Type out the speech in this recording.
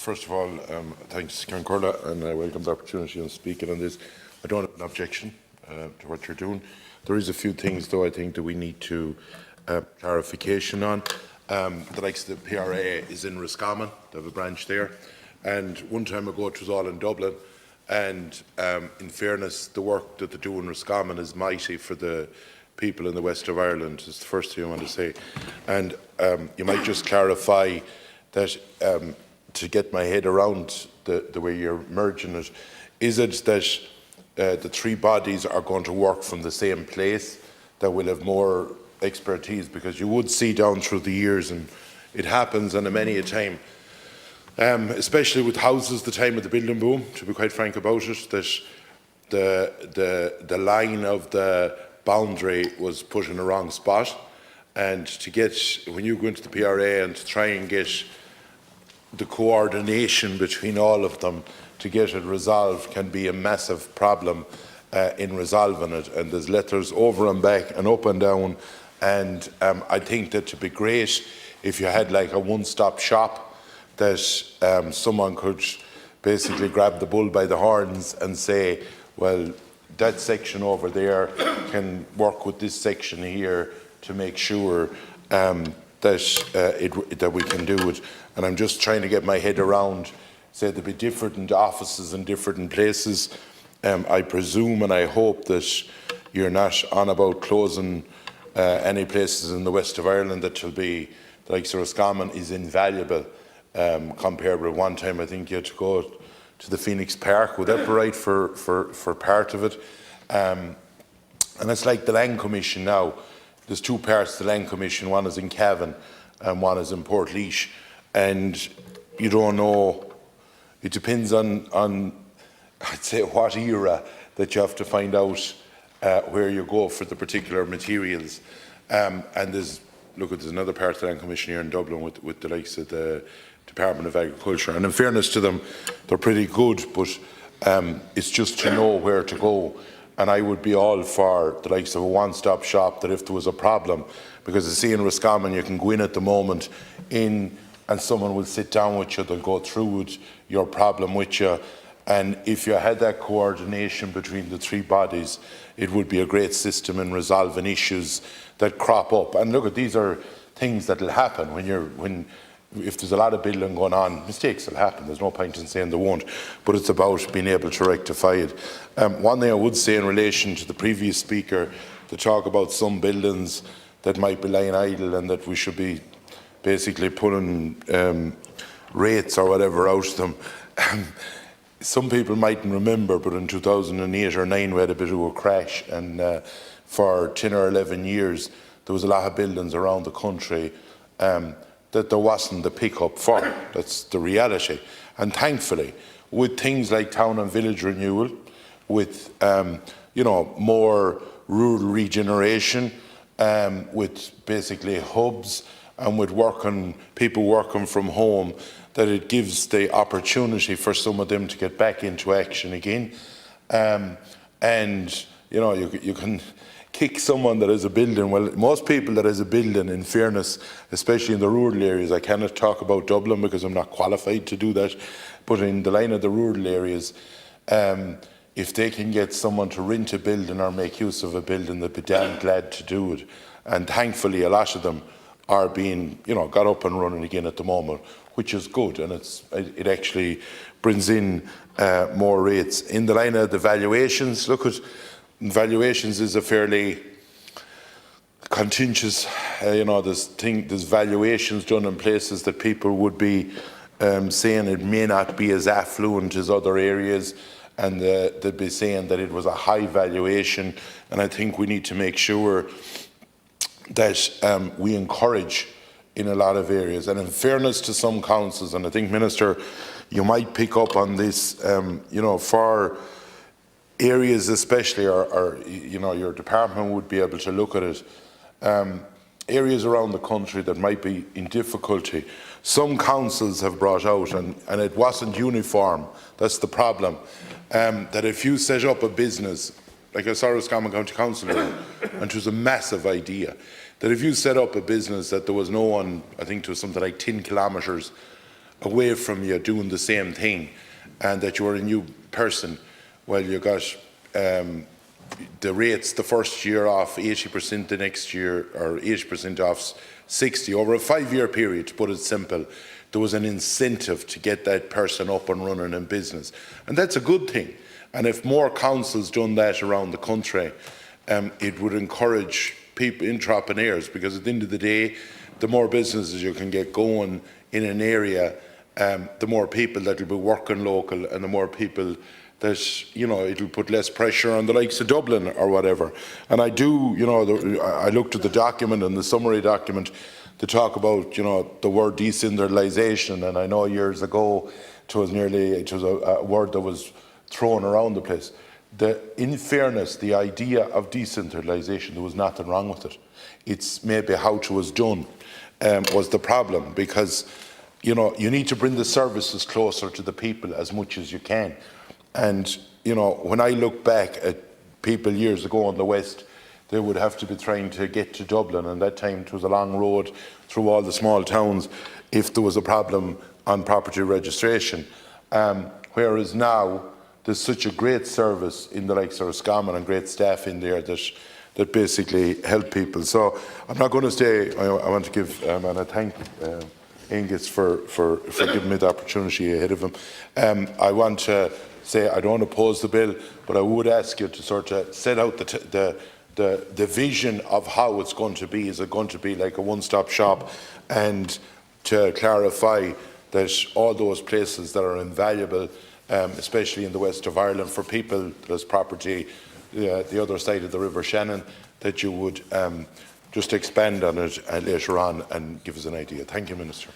First of all, thanks, Concurla, and I welcome the opportunity of speaking on this. I don't have an objection to what you're doing. There is a few things, though, I think that we need to clarification on. The likes of the PRA is in Roscommon, they have a branch there, and one time ago it was all in Dublin. And in fairness, the work that they do in Roscommon is mighty for the people in the west of Ireland. Is the first thing I want to say. And you might just clarify that to get my head around the way you're merging it. Is it that the three bodies are going to work from the same place, that will have more expertise? Because you would see down through the years, and it happens on many a time, especially with houses, the time of the building boom, to be quite frank about it, that the line of the boundary was put in the wrong spot, and to get, when you go into the PRA and to try and get the coordination between all of them to get it resolved can be a massive problem in resolving it, and there's letters over and back and up and down, and I think that it'd be great if you had like a one-stop shop that someone could basically grab the bull by the horns and say, well, that section over there can work with this section here to make sure that we can do it. And I'm just trying to get my head around, say there'll be different offices in different places. I presume and I hope that you're not on about closing any places in the west of Ireland that shall be, like Roscommon is invaluable. Compared with one time I think you had to go to the Phoenix Park. Would that be right for part of it? And it's like the Land Commission now. There's two parts to the Land Commission. One is in Cavan and one is in Portlaoise. And you don't know, it depends on I'd say what era that you have to find out where you go for the particular materials. And there's another part of the Land Commission here in Dublin with the likes of the Department of Agriculture, and in fairness to them, they're pretty good, but it's just to know where to go. And I would be all for the likes of a one-stop shop, that if there was a problem, because I see in Roscommon you can go in at the moment and someone will sit down with you, they'll go through your problem with you, and if you had that coordination between the three bodies, it would be a great system in resolving issues that crop up. And look, these are things that will happen if there's a lot of building going on. Mistakes will happen, there's no point in saying they won't, but it's about being able to rectify it. One thing I would say in relation to the previous speaker, to talk about some buildings that might be lying idle and that we should be basically pulling rates or whatever out of them. Some people mightn't remember, but in 2008 or 9 we had a bit of a crash, and for 10 or 11 years there was a lot of buildings around the country that there wasn't the pickup for. That's the reality. And thankfully, with things like town and village renewal, with more rural regeneration, with basically hubs, and with people working from home, that it gives the opportunity for some of them to get back into action again. And you can kick someone that has a building. Well, most people that has a building, in fairness, especially in the rural areas, I cannot talk about Dublin because I'm not qualified to do that, but in the line of the rural areas, if they can get someone to rent a building or make use of a building, they'd be damn glad to do it. And thankfully a lot of them are being got up and running again at the moment, which is good, and it actually brings in more rates. In the line of the valuations, valuations is a fairly contentious, there's valuations done in places that people would be saying it may not be as affluent as other areas, and they'd be saying that it was a high valuation. And I think we need to make sure that we encourage in a lot of areas. And in fairness to some councils, and I think, Minister, you might pick up on this, for areas especially, or your department would be able to look at it, areas around the country that might be in difficulty. Some councils have brought out, and it wasn't uniform, that's the problem, that if you set up a business, like I saw Roscommon County Council, and it was a massive idea, that if you set up a business that there was no one, I think it was something like 10 kilometres away from you doing the same thing, and that you're a new person, well, you got the rates the first year off 80%, the next year, or 80% off 60%. Over a 5-year period, to put it simple, there was an incentive to get that person up and running in business. And that's a good thing. And if more councils done that around the country, it would encourage people, entrepreneurs, because at the end of the day, the more businesses you can get going in an area, the more people that will be working local, and the more people that, you know, it'll put less pressure on the likes of Dublin or whatever. And I do, you know, I looked at the document and the summary document to talk about, you know, the word decentralisation, and I know years ago it was a word that was thrown around the place. In fairness, the idea of decentralisation, there was nothing wrong with it. It's maybe how it was done was the problem, because, you know, you need to bring the services closer to the people as much as you can. And, you know, when I look back at people years ago in the West, they would have to be trying to get to Dublin, and that time it was a long road through all the small towns if there was a problem on property registration. Whereas now, there's such a great service in the likes of Roscommon and great staff in there that basically help people. So I'm not going to stay. I want to give and I thank Angus for giving me the opportunity ahead of him. I want to say I don't oppose the bill, but I would ask you to sort of set out the vision of how it's going to be. Is it going to be like a one-stop shop, and to clarify that all those places that are invaluable, especially in the west of Ireland, for people that has property the other side of the River Shannon, that you would just expand on it later on and give us an idea. Thank you, Minister.